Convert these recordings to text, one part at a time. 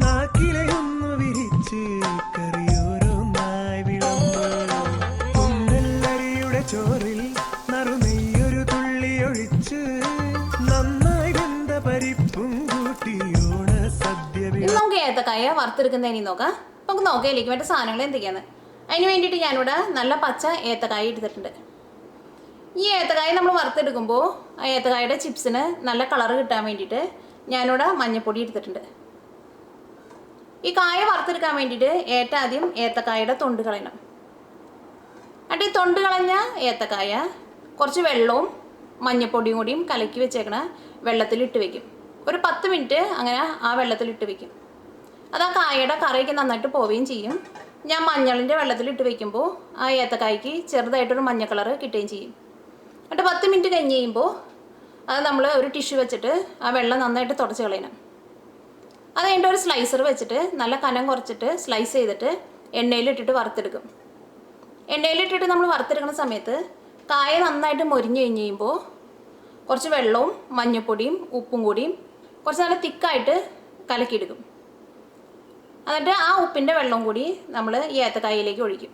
നാക്കിലയൊന്നു വിരിച്ച് കറിയോരോന്നായി വിളമ്പരിയുടെ ചോറിൽ നറുനെയ്യൊരു തുള്ളി ഒഴിച്ച് നന്നായി വെന്ത പരിപ്പും കൂട്ടിയോണ സദ്യ. നമുക്ക് ഏത്തക്കായ വറുത്തെടുക്കുന്നതിന് നോക്കാം. നമുക്ക് നോക്കയിലേക്ക് വേണ്ട സാധനങ്ങൾ എന്തൊക്കെയാണ്. അതിന് വേണ്ടിയിട്ട് ഞാനിവിടെ നല്ല പച്ച ഏത്തക്കായ എടുത്തിട്ടുണ്ട്. ഈ ഏത്തക്കായ നമ്മൾ വറുത്തെടുക്കുമ്പോൾ ആ ഏത്തക്കായുടെ ചിപ്സിന് നല്ല കളർ കിട്ടാൻ വേണ്ടിയിട്ട് ഞാനിവിടെ മഞ്ഞൾപ്പൊടി എടുത്തിട്ടുണ്ട്. ഈ കായ വറുത്തെടുക്കാൻ വേണ്ടിയിട്ട് ഏറ്റവും ആദ്യം ഏത്തക്കായയുടെ തൊണ്ട് കളയണം. എന്നിട്ട് ഈ തൊണ്ട് കളഞ്ഞ ഏത്തക്കായ കുറച്ച് വെള്ളവും മഞ്ഞൾപ്പൊടിയും കൂടിയും കലക്കി വെച്ചേക്കണ വെള്ളത്തിലിട്ട് വെക്കും. ഒരു 10 മിനിറ്റ് അങ്ങനെ ആ വെള്ളത്തിലിട്ട് വെക്കും. അത് ആ കായയുടെ കറിയൊക്കെ നന്നായിട്ട് പോവുകയും ചെയ്യും. ഞാൻ മഞ്ഞളിൻ്റെ വെള്ളത്തിലിട്ട് വെക്കുമ്പോൾ ആ ഏത്തക്കായ്ക്ക് ചെറുതായിട്ടൊരു മഞ്ഞ കളറ് കിട്ടുകയും ചെയ്യും. എന്നിട്ട് 10 മിനിറ്റ് കഴിഞ്ഞ് കഴിയുമ്പോൾ അത് നമ്മൾ ഒരു ടിഷ്യൂ വെച്ചിട്ട് ആ വെള്ളം നന്നായിട്ട് തുടച്ച് കളയണം. അത് കഴിഞ്ഞിട്ട് ഒരു സ്ലൈസർ വെച്ചിട്ട് നല്ല കനം കുറച്ചിട്ട് സ്ലൈസ് ചെയ്തിട്ട് എണ്ണയിലിട്ടിട്ട് വറുത്തെടുക്കും. എണ്ണയിലിട്ടിട്ട് നമ്മൾ വറുത്തെടുക്കുന്ന സമയത്ത് കായ നന്നായിട്ട് മൊരിഞ്ഞ് കഴിഞ്ഞ് കഴിയുമ്പോൾ കുറച്ച് വെള്ളവും മഞ്ഞൾപ്പൊടിയും ഉപ്പും കൂടിയും കുറച്ച് നല്ല തിക്കായിട്ട് കലക്കിയെടുക്കും. എന്നിട്ട് ആ ഉപ്പിൻ്റെ വെള്ളം കൂടി നമ്മൾ ഈ ഏത്തക്കായയിലേക്ക് ഒഴിക്കും.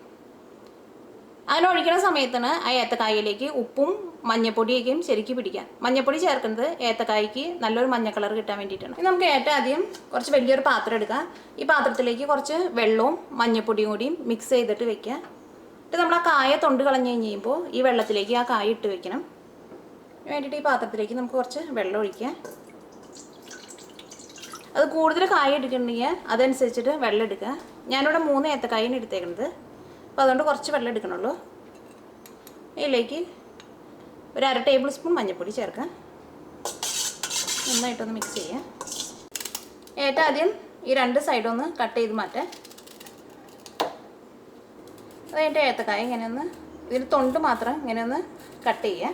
അങ്ങനെ ഒഴിക്കുന്ന സമയത്താണ് ആ ഏത്തക്കായയിലേക്ക് ഉപ്പും മഞ്ഞപ്പൊടിയൊക്കെയും ശരിക്കും പിടിക്കാൻ. മഞ്ഞപ്പൊടി ചേർക്കുന്നത് ഏത്തക്കായ്ക്ക് നല്ലൊരു മഞ്ഞ കളർ കിട്ടാൻ വേണ്ടിയിട്ടാണ്. നമുക്ക് ഏറ്റവും ആദ്യം കുറച്ച് വലിയൊരു പാത്രം എടുക്കാം. ഈ പാത്രത്തിലേക്ക് കുറച്ച് വെള്ളവും മഞ്ഞപ്പൊടിയും കൂടിയും മിക്സ് ചെയ്തിട്ട് വെക്കുക. എന്നിട്ട് നമ്മൾ ആ കായ തൊണ്ട് കളഞ്ഞ് കഴിയുമ്പോൾ ഈ വെള്ളത്തിലേക്ക് ആ കായ ഇട്ട് വെക്കണം. വേണ്ടിയിട്ട് ഈ പാത്രത്തിലേക്ക് നമുക്ക് കുറച്ച് വെള്ളം ഒഴിക്കാം. അത് കൂടുതൽ കായ എടുക്കണമെങ്കിൽ അതനുസരിച്ചിട്ട് വെള്ളം എടുക്കുക. ഞാനിവിടെ 3 ഏത്തക്കായാണ് എടുത്തേക്കുന്നത്. അപ്പോൾ അതുകൊണ്ട് കുറച്ച് വെള്ളം എടുക്കണുള്ളൂ. ഇതിലേക്ക് ഒരു 1/2 ടേബിൾ സ്പൂൺ മഞ്ഞൾപ്പൊടി ചേർക്കാം. നന്നായിട്ടൊന്ന് മിക്സ് ചെയ്യാം. ഏറ്റവും ആദ്യം ഈ 2 സൈഡൊന്ന് കട്ട് ചെയ്ത് മാറ്റാം. അത് കഴിഞ്ഞിട്ട് ഏത്തക്കായ ഇങ്ങനെ ഒന്ന് ഇതിന് തൊണ്ട് മാത്രം ഇങ്ങനെ ഒന്ന് കട്ട് ചെയ്യാം.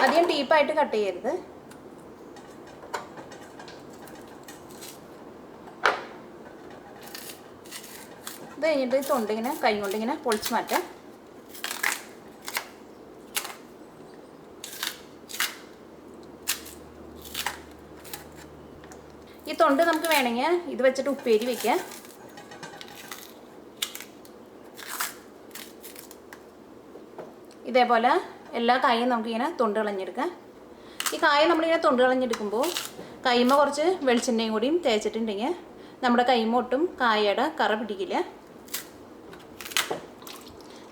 അധികം ഡീപ്പായിട്ട് കട്ട് ചെയ്യരുത്. ഇത് കഴിഞ്ഞിട്ട് തൊണ്ടിങ്ങനെ കൈ കൊണ്ടിങ്ങനെ പൊളിച്ച് മാറ്റാം. ഈ തൊണ്ട് നമുക്ക് വേണമെങ്കിൽ ഇത് വെച്ചിട്ട് ഉപ്പേരി വയ്ക്കാം. ഇതേപോലെ എല്ലാ കായും നമുക്കിങ്ങനെ തൊണ്ട് കളഞ്ഞെടുക്കാം. ഈ കായ നമ്മളിങ്ങനെ തൊണ്ട് കളഞ്ഞെടുക്കുമ്പോൾ കൈമ കുറച്ച് വെളിച്ചെണ്ണയും കൂടിയും തേച്ചിട്ടുണ്ടെങ്കിൽ നമ്മുടെ കൈമ ഒട്ടും കായയുടെ കറ പിടിക്കില്ല.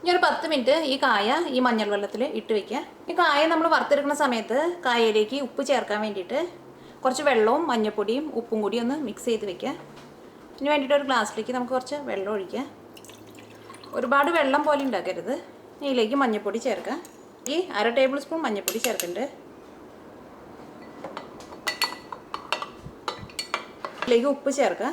ഇനി ഒരു 10 മിനിറ്റ് ഈ കായ ഈ മഞ്ഞൾ വെള്ളത്തിൽ ഇട്ട് വയ്ക്കുക. ഈ കായ നമ്മൾ വറുത്തെടുക്കുന്ന സമയത്ത് കായയിലേക്ക് ഉപ്പ് ചേർക്കാൻ വേണ്ടിയിട്ട് കുറച്ച് വെള്ളവും മഞ്ഞൾപ്പൊടിയും ഉപ്പും കൂടി ഒന്ന് മിക്സ് ചെയ്ത് വെക്കുക. ഇതിന് വേണ്ടിയിട്ട് ഒരു ഗ്ലാസ്സിലേക്ക് നമുക്ക് കുറച്ച് വെള്ളം ഒഴിക്കുക. ഒരുപാട് വെള്ളം പോലെ ഉണ്ടാക്കരുത്. ഇതിലേക്ക് മഞ്ഞൾപ്പൊടി ചേർക്കുക. ഈ 1/2 ടേബിൾ സ്പൂൺ മഞ്ഞൾപ്പൊടി ചേർക്കുന്നുണ്ട്. ഇതിലേക്ക് ഉപ്പ് ചേർക്കുക.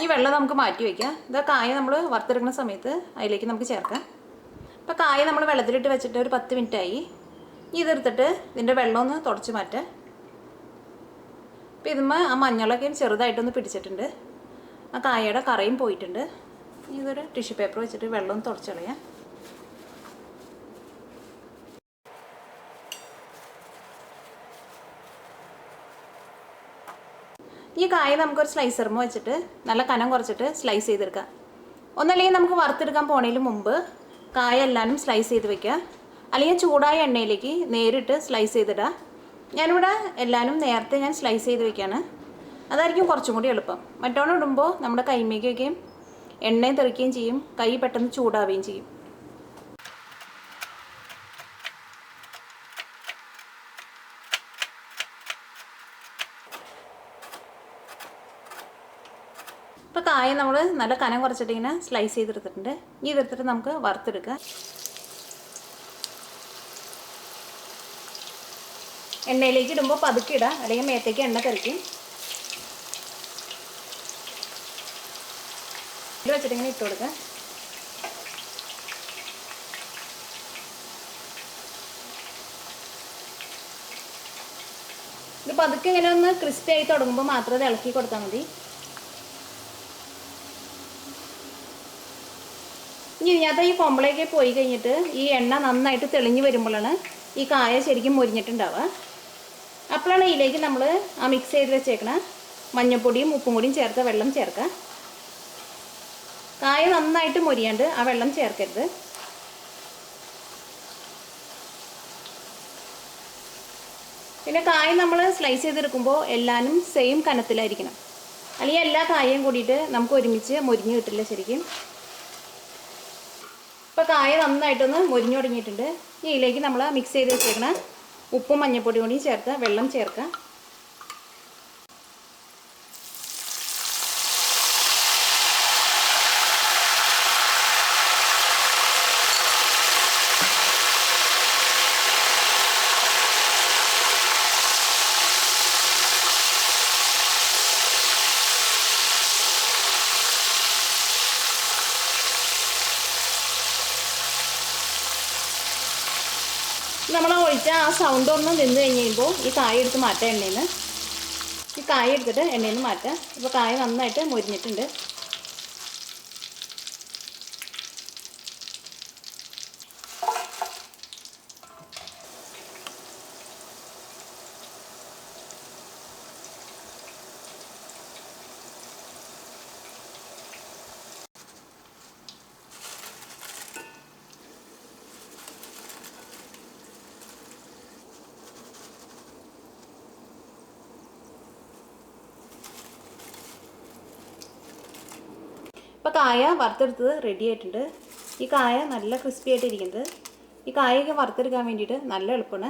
ഈ വെള്ളം നമുക്ക് മാറ്റി വയ്ക്കാം. ഇതാ കായ നമ്മൾ വറുത്തെടുക്കുന്ന സമയത്ത് അതിലേക്ക് നമുക്ക് ചേർക്കാം. അപ്പോൾ കായ നമ്മൾ വെള്ളത്തിലിട്ട് വെച്ചിട്ട് ഒരു 10 മിനിറ്റായി. ഇതെടുത്തിട്ട് ഇതിൻ്റെ വെള്ളം ഒന്ന് തുടച്ച് മാറ്റാം. അപ്പോൾ ഇതുമ്മ ആ മഞ്ഞളൊക്കെ ചെറുതായിട്ടൊന്ന് പിടിച്ചിട്ടുണ്ട്. ആ കായയുടെ കറയും പോയിട്ടുണ്ട്. ഇതൊരു ടിഷ്യൂ പേപ്പർ വെച്ചിട്ട് വെള്ളം ഒന്ന് തുടച്ച് കളയാം. ഈ കായ നമുക്കൊരു സ്ലൈസർമ വെച്ചിട്ട് നല്ല കനം കുറച്ചിട്ട് സ്ലൈസ് ചെയ്തെടുക്കാം. ഒന്നല്ലെങ്കിൽ നമുക്ക് വറുത്തെടുക്കാൻ പോണതിന് മുമ്പ് കായ എല്ലാവരും സ്ലൈസ് ചെയ്ത് വെക്കുക. അല്ലെങ്കിൽ ചൂടായ എണ്ണയിലേക്ക് നേരിട്ട് സ്ലൈസ് ചെയ്തിടുക. ഞാനിവിടെ എല്ലാവരും നേരത്തെ ഞാൻ സ്ലൈസ് ചെയ്ത് വെക്കുകയാണ്. അതായിരിക്കും കുറച്ചും കൂടി എളുപ്പം. മറ്റോണം ഇടുമ്പോൾ നമ്മുടെ കൈമേക്കൊക്കെയും എണ്ണയും തെറിക്കുകയും ചെയ്യും. കൈ പെട്ടെന്ന് ചൂടാവുകയും ചെയ്യും. ഇപ്പോൾ കായ നമ്മൾ നല്ല കനം കുറച്ചിട്ട് ഇങ്ങനെ സ്ലൈസ് ചെയ്തെടുത്തിട്ടുണ്ട്. ഈ ഇതെടുത്തിട്ട് നമുക്ക് വറുത്തെടുക്കാം. എണ്ണയിലേക്ക് ഇടുമ്പോൾ പതുക്കെ ഇടാം, അല്ലെങ്കിൽ മേത്തേക്ക് എണ്ണ തെറിക്കും. ഇത് വെച്ചിട്ട് ഇങ്ങനെ ഇട്ട് കൊടുക്കാം. ഇത് പതുക്കെ ഇങ്ങനെ ഒന്ന് ക്രിസ്പി ആയി തുടങ്ങുമ്പോൾ മാത്രം ഇത് ഇളക്കി കൊടുത്താൽ മതി. ഇനി ഇതിനകത്ത് ഈ കൊമ്പളയൊക്കെ പോയി കഴിഞ്ഞിട്ട് ഈ എണ്ണ നന്നായിട്ട് തെളിഞ്ഞ് വരുമ്പോഴാണ് ഈ കായ ശരിക്കും മൊരിഞ്ഞിട്ടുണ്ടാവുക. അപ്പോഴാണ് ഇതിലേക്ക് നമ്മൾ ആ മിക്സ് ചെയ്ത് വെച്ചേക്കണ മഞ്ഞൾപ്പൊടിയും ഉപ്പും കൂടിയും ചേർത്ത് വെള്ളം ചേർക്കുക. കായ നന്നായിട്ട് മൊരിയാണ്ട് ആ വെള്ളം ചേർക്കരുത്. പിന്നെ കായ നമ്മൾ സ്ലൈസ് ചെയ്തെടുക്കുമ്പോൾ എല്ലാനും സെയിം കനത്തിലായിരിക്കണം, അല്ലെങ്കിൽ എല്ലാ കായയും കൂടിയിട്ട് നമുക്ക് ഒരുമിച്ച് മൊരിഞ്ഞ് കിട്ടില്ല ശരിക്കും. ഇപ്പോൾ കായ നന്നായിട്ടൊന്ന് മൊരിഞ്ഞു തുടങ്ങിയിട്ടുണ്ട്. ഇതിലേക്ക് നമ്മൾ മിക്സ് ചെയ്ത് വെച്ചേക്കണ ഉപ്പും മഞ്ഞൾപ്പൊടിയും കൂടി ചേർത്ത് വെള്ളം ചേർക്കുക. നമ്മൾ ഒഴിച്ച ആ സൗണ്ട് ഒന്ന് നിന്ന് കഴിഞ്ഞ് കഴിയുമ്പോൾ ഈ കായ എടുത്ത് മാറ്റാം എണ്ണയിൽ നിന്ന്. ഈ കായ എടുത്തിട്ട് എണ്ണയിൽ നിന്ന് മാറ്റാം. ഇപ്പോൾ കായ നന്നായിട്ട് മൊരിഞ്ഞിട്ടുണ്ട്. ഇപ്പോൾ കായ വറുത്തെടുത്തത് റെഡി ആയിട്ടുണ്ട്. ഈ കായ നല്ല ക്രിസ്പി ആയിട്ട് ഇരിക്കുന്നത്. ഈ കായൊക്കെ വറുത്തെടുക്കാൻ വേണ്ടിയിട്ട് നല്ല എളുപ്പമാണ്.